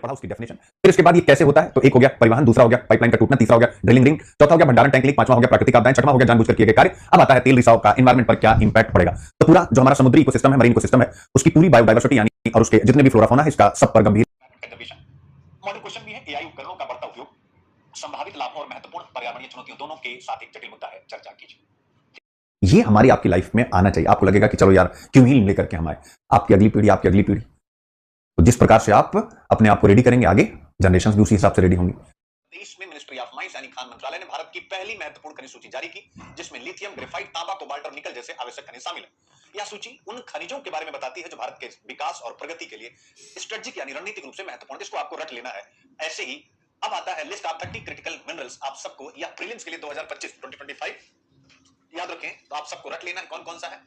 पढ़ा उसकी डेफिनेशन। फिर इसके बाद ये कैसे होता है, तो एक हो गया परिवहन, दूसरा हो गया पाइपलाइन का टूटना, तीसरा हो गया ड्रिलिंग रिंग, चौथा हो गया भंडारण टैंक लीक, पांचवा हो गया प्राकृतिक आपदाएं, छठवां हो गया जानबूझकर किए गए कार्य। अब आता है तेल रिसाव का एनवायरमेंट पर क्या इंपैक्ट पड़ेगा। तो पूरा जो हमारा समुद्री इकोसिस्टम है, मरीन इकोसिस्टम है, उसकी पूरी बायोडायवर्सिटी यानी और उसके जितने भी फ्लोरा फौना है, इसका सब पर गंभीर मॉडल क्वेश्चन भी है। एआई उपकरणों का बढ़ता उपयोग संभावित लाभों और महत्वपूर्ण पर्यावरणीय चुनौतियों दोनों के साथ एक जटिल मुद्दा है, चर्चा कीजिए। ये हमारी आपकी लाइफ में आना चाहिए। आपको लगेगा कि चलो यार क्यों ही लेकर के हम आए, आपकी अगली पीढ़ी, तो जिस प्रकार से आप अपने आप को रेडी करेंगे, आगे जनरेशंस भी उसी हिसाब से रेडी होंगी। देश में मिनिस्ट्री ऑफ माइंस यानी खान मंत्रालय ने भारत की पहली महत्वपूर्ण खनिज सूची जारी की, जिसमें लिथियम, ग्रेफाइट, तांबा, कोबाल्ट और निकल जैसे आवश्यक खनिज शामिल है। यह सूची उन खनिजों के बारे में बताती है जो भारत के विकास और प्रगति के लिए स्ट्रेटेजिक यानी रणनीतिक रूप से महत्वपूर्ण। इसको आपको रट लेना है। ऐसे ही अब आता है लिस्ट ऑफ 30 क्रिटिकल मिनरल्स। आप सबको या प्रीलिम्स के लिए 2025 याद रखें, तो आप सबको रट लेना है कौन कौन सा है।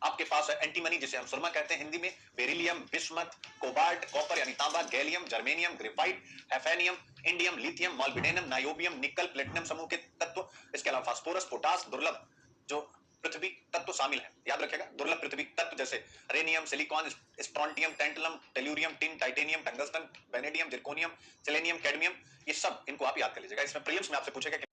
आपके पास है एंटीमनी, जिसे हम सुरमा कहते हैं हिंदी में, बेरिलियम, बिस्मथ, कोबाल्ट, कॉपर यानी तांबा, gallium, germanium, graphite, hafnium, indium, lithium, molybdenum, niobium, nickel, platinum समूह के तत्व। इसके अलावा फास्फोरस, पोटास, दुर्लभ जो पृथ्वी तत्व शामिल है, याद रखिएगा, दुर्लभ पृथ्वी तत्व जैसे rhenium, silicon, strontium, tantalum, tellurium, tin, titanium, tungsten, vanadium, zirconium, selenium, cadmium, ये सब इनको आप याद कर लीजिएगा। इसमें प्रीलिम्स में आपसे पूछेगा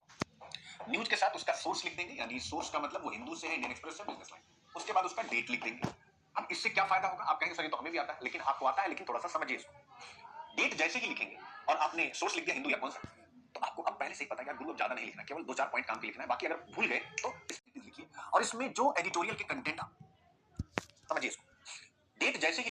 न्यूज के साथ उसका सोर्स लिख देंगे, यानी सोर्स का मतलब वो हिंदू से है, इंडियन एक्सप्रेस से, बिजनेस लाइन। उसके बाद उसका डेट लिख देंगे। अब इससे क्या फायदा होगा, आप कहेंगे सर ये तो हमें भी आता है, लेकिन आपको आता है, लेकिन थोड़ा सा समझिए इसको। डेट जैसे ही लिखेंगे और आपने सोर्स लिख दिया हिंदू या कौन सा, तो आपको अब पहले से ही पता है यार गुरु अब ज्यादा नहीं लिखना, केवल 2-4 पॉइंट काम के लिखना है, बाकी अगर भूल गए तो लिखिए। और इसमें जो एडिटोरियल के कंटेंट, समझिए इसको, डेट जैसे ही